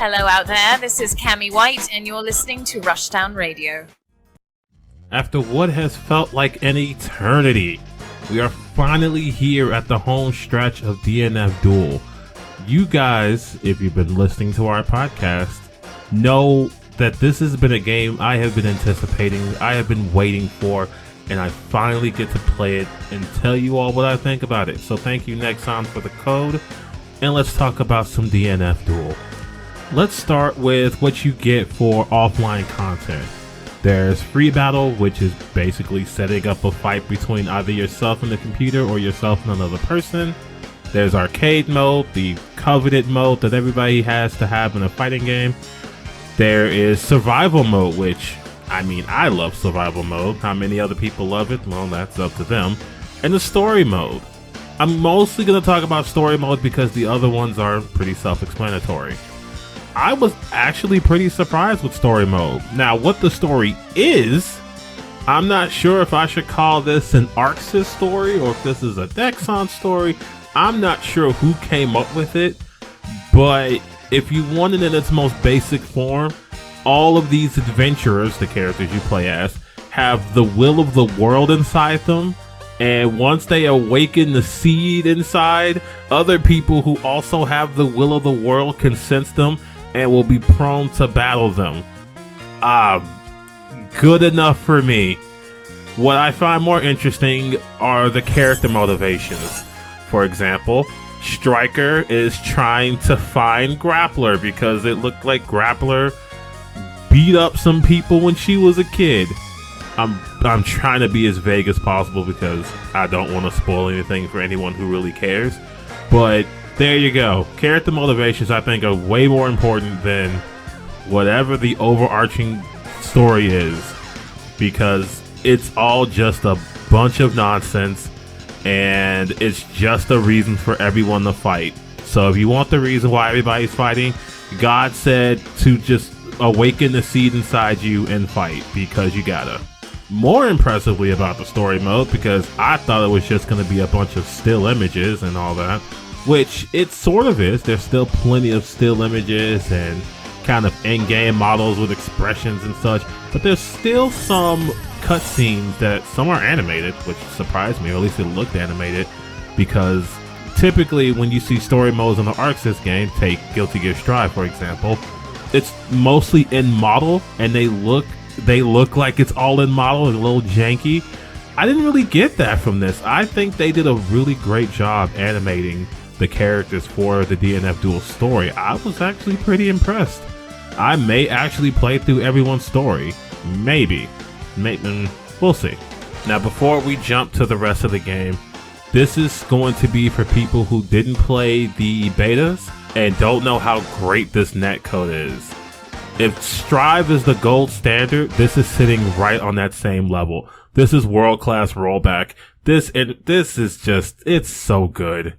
Hello out there, this is Cammie White, and you're listening to Rushdown Radio. After what has felt like an eternity, we are finally here at the home stretch of DNF Duel. You guys, if you've been listening to our podcast, know that this has been a game I have been anticipating, I have been waiting for, and I finally get to play it and tell you all what I think about it. So thank you, Nexon, for the code, and let's talk about some DNF Duel. Let's start with what you get for offline content. There's free battle, which is basically setting up a fight between either yourself and the computer or yourself and another person. There's arcade mode, the coveted mode that everybody has to have in a fighting game. There is survival mode, which, I love survival mode. How many other people love it? Well, that's up to them. And the story mode. I'm mostly going to talk about story mode because the other ones are pretty self-explanatory. I was actually pretty surprised with story mode. Now, what the story is, I'm not sure if I should call this an Arxis story or if this is a Nexon story. I'm not sure who came up with it, but if you want it in its most basic form, all of these adventurers, the characters you play as, have the will of the world inside them. And once they awaken the seed inside, other people who also have the will of the world can sense them and will be prone to battle them. Good enough for me. What I find more interesting are the character motivations. For example, Striker is trying to find Grappler because it looked like Grappler beat up some people when she was a kid. I'm trying to be as vague as possible because I don't want to spoil anything for anyone who really cares. But there you go. Character motivations, I think, are way more important than whatever the overarching story is, because it's all just a bunch of nonsense and it's just a reason for everyone to fight. So if you want the reason why everybody's fighting, God said to just awaken the seed inside you and fight because you gotta. More impressively about the story mode, because I thought it was just going to be a bunch of still images and all that, which it sort of is. There's still plenty of still images and kind of in-game models with expressions and such, but there's still some cutscenes that some are animated, which surprised me, or at least it looked animated, because typically when you see story modes in the Arxis game, take Guilty Gear Strive for example, it's mostly in model and they look like it's all in model and a little janky. I didn't really get that from this. I think they did a really great job animating the characters for the DNF Duel story. I was actually pretty impressed. I may actually play through everyone's story. Maybe. We'll see. Now, before we jump to the rest of the game, this is going to be for people who didn't play the betas and don't know how great this netcode is. If Strive is the gold standard, this is sitting right on that same level. This is world-class rollback. This is just, it's so good.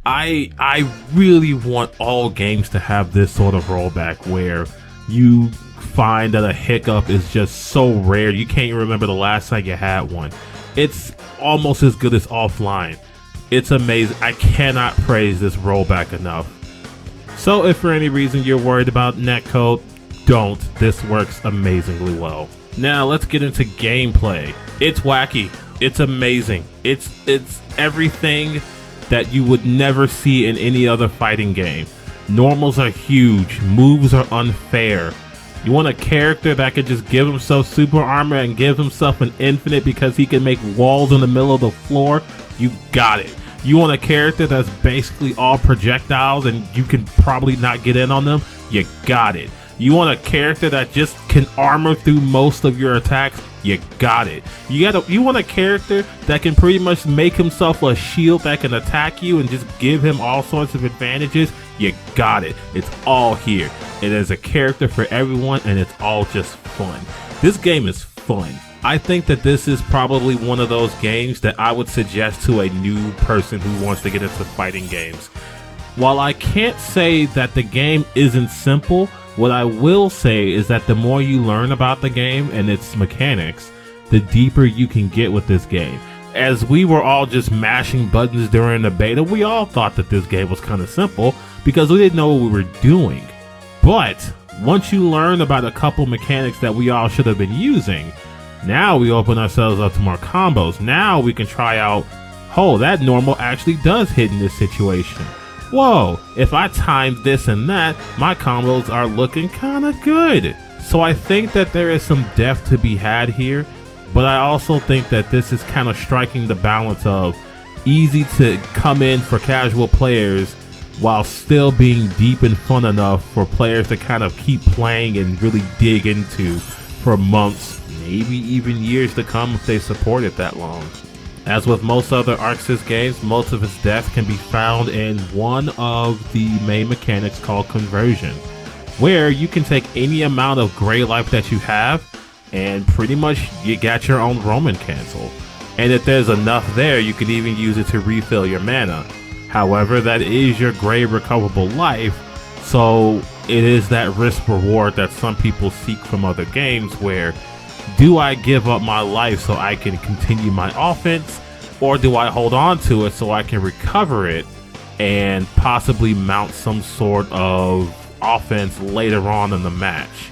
I really want all games to have this sort of rollback where you find that a hiccup is just so rare you can't even remember the last time you had one. It's almost as good as offline. It's amazing. I cannot praise this rollback enough. So if for any reason you're worried about netcode, don't. This works amazingly well. Now let's get into gameplay. It's wacky. It's amazing. It's everything that you would never see in any other fighting game. Normals are huge. Moves are unfair. You want a character that can just give himself super armor and give himself an infinite because he can make walls in the middle of the floor? You got it. You want a character that's basically all projectiles and you can probably not get in on them? You got it. You want a character that just can armor through most of your attacks? You got it. You want a character that can pretty much make himself a shield that can attack you and just give him all sorts of advantages? You got it. It's all here. It is a character for everyone and it's all just fun. This game is fun. I think that this is probably one of those games that I would suggest to a new person who wants to get into fighting games. While I can't say that the game isn't simple, what I will say is that the more you learn about the game and its mechanics, the deeper you can get with this game. As we were all just mashing buttons during the beta, we all thought that this game was kind of simple because we didn't know what we were doing. But once you learn about a couple mechanics that we all should have been using, now we open ourselves up to more combos. Now we can try out, oh, that normal actually does hit in this situation. Whoa, if I time this and that, my combos are looking kind of good. So I think that there is some depth to be had here, but I also think that this is kind of striking the balance of easy to come in for casual players while still being deep and fun enough for players to kind of keep playing and really dig into for months, maybe even years to come if they support it that long. As with most other ArcSys games, most of its depth can be found in one of the main mechanics called conversion, where you can take any amount of gray life that you have and pretty much you got your own Roman cancel. And if there's enough there, you can even use it to refill your mana. However, that is your gray recoverable life, so it is that risk reward that some people seek from other games where, do I give up my life so I can continue my offense, or do I hold on to it so I can recover it and possibly mount some sort of offense later on in the match?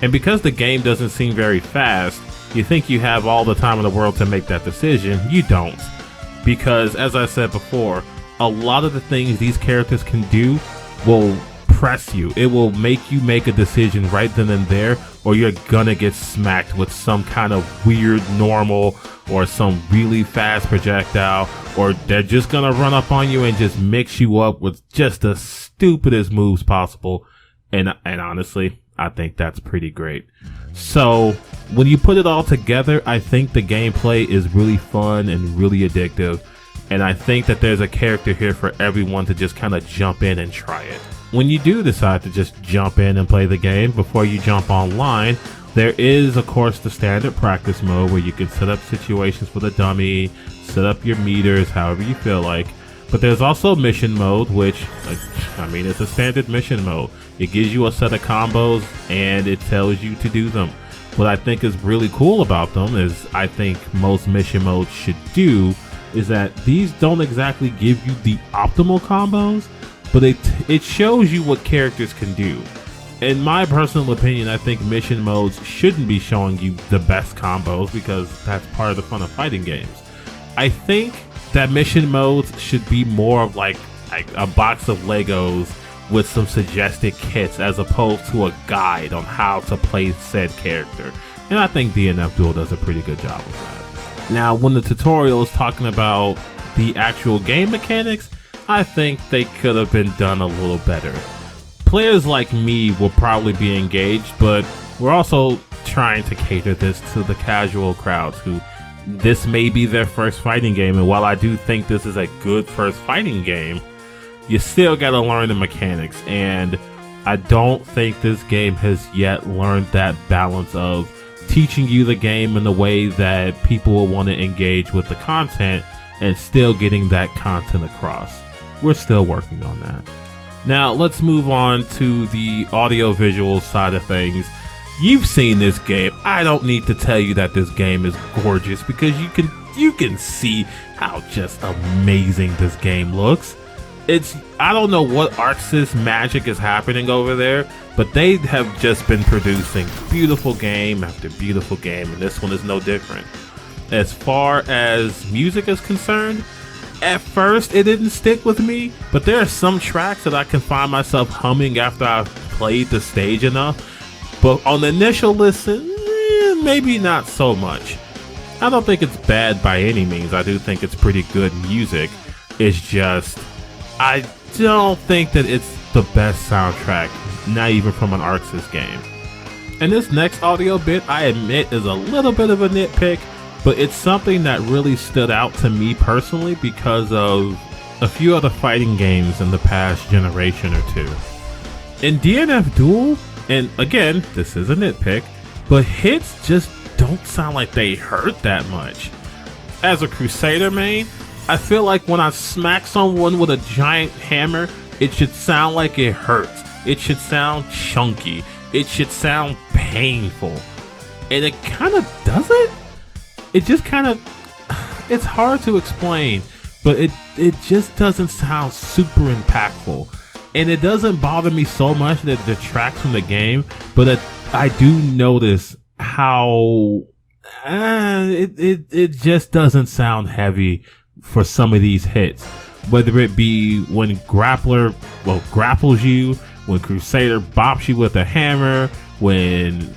And because the game doesn't seem very fast, you think you have all the time in the world to make that decision. You don't. Because, as I said before, a lot of the things these characters can do will press you. It will make you make a decision right then and there, or you're gonna get smacked with some kind of weird normal or some really fast projectile, or they're just gonna run up on you and just mix you up with just the stupidest moves possible. And honestly, I think that's pretty great. So when you put it all together, I think the gameplay is really fun and really addictive. And I think that there's a character here for everyone to just kind of jump in and try it. When you do decide to just jump in and play the game before you jump online, there is, of course, the standard practice mode where you can set up situations for the dummy, set up your meters however you feel like. But there's also mission mode, which, I mean, it's a standard mission mode. It gives you a set of combos and it tells you to do them. What I think is really cool about them is, I think most mission modes should do, is that these don't exactly give you the optimal combos, but it shows you what characters can do. In my personal opinion, I think mission modes shouldn't be showing you the best combos because that's part of the fun of fighting games. I think that mission modes should be more of like a box of Legos with some suggested kits as opposed to a guide on how to play said character. And I think DNF Duel does a pretty good job of that. Now, when the tutorial is talking about the actual game mechanics, I think they could have been done a little better. Players like me will probably be engaged, but we're also trying to cater this to the casual crowds who this may be their first fighting game, and while I do think this is a good first fighting game, you still gotta learn the mechanics, and I don't think this game has yet learned that balance of teaching you the game in a way that people will want to engage with the content and still getting that content across. We're still working on that. Now let's move on to the audio visual side of things. You've seen this game. I don't need to tell you that this game is gorgeous because you can see how just amazing this game looks. I don't know what ArcSys magic is happening over there, but they have just been producing beautiful game after beautiful game, and this one is no different. As far as music is concerned, at first it didn't stick with me, but there are some tracks that I can find myself humming after I've played the stage enough. But on the initial listen, maybe not so much. I don't think it's bad by any means. I do think it's pretty good music. It's just, I don't think that it's the best soundtrack, not even from an ArcSys game. And this next audio bit, I admit, is a little bit of a nitpick, but it's something that really stood out to me personally because of a few other fighting games in the past generation or two. In DNF Duel, and again, this is a nitpick, but hits just don't sound like they hurt that much. As a Crusader main, I feel like when I smack someone with a giant hammer, it should sound like it hurts. It should sound chunky. It should sound painful. And it kind of doesn't. It just kind of, it's hard to explain, but it just doesn't sound super impactful. And it doesn't bother me so much that it detracts from the game, but I do notice how it just doesn't sound heavy for some of these hits. Whether it be when Grappler grapples you, when Crusader bops you with a hammer, when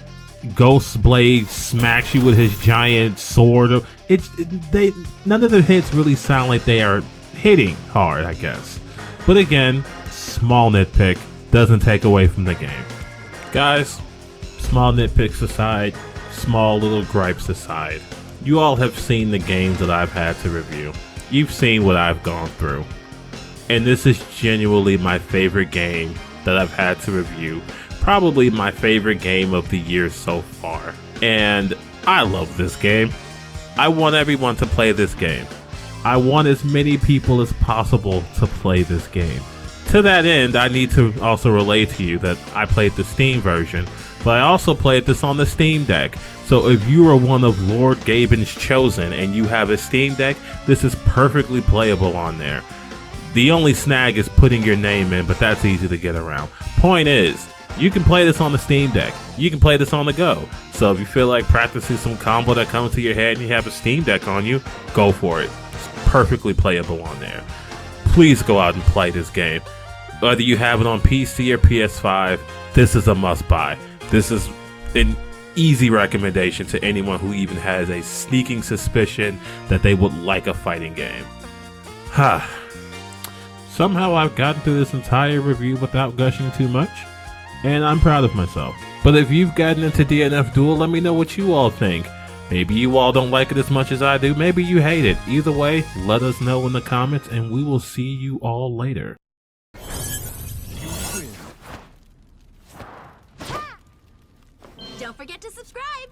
Ghost Blade smacks you with his giant sword. None of the hits really sound like they are hitting hard, I guess. But again, small nitpick, doesn't take away from the game. Guys, small nitpicks aside, small little gripes aside, you all have seen the games that I've had to review. You've seen what I've gone through. And this is genuinely my favorite game that I've had to review. Probably my favorite game of the year so far. And I love this game. I want everyone to play this game. I want as many people as possible to play this game. To that end, I need to also relay to you that I played the Steam version, but I also played this on the Steam Deck. So if you are one of Lord Gaben's chosen and you have a Steam Deck, this is perfectly playable on there. The only snag is putting your name in, but that's easy to get around. Point is, you can play this on the Steam Deck. You can play this on the go. So if you feel like practicing some combo that comes to your head and you have a Steam Deck on you, go for it. It's perfectly playable on there. Please go out and play this game. Whether you have it on PC or PS5, this is a must buy. This is an easy recommendation to anyone who even has a sneaking suspicion that they would like a fighting game. Somehow I've gotten through this entire review without gushing too much, and I'm proud of myself. But if you've gotten into DNF Duel, let me know what you all think. Maybe you all don't like it as much as I do, maybe you hate it. Either way, let us know in the comments, and we will see you all later. Don't forget to subscribe!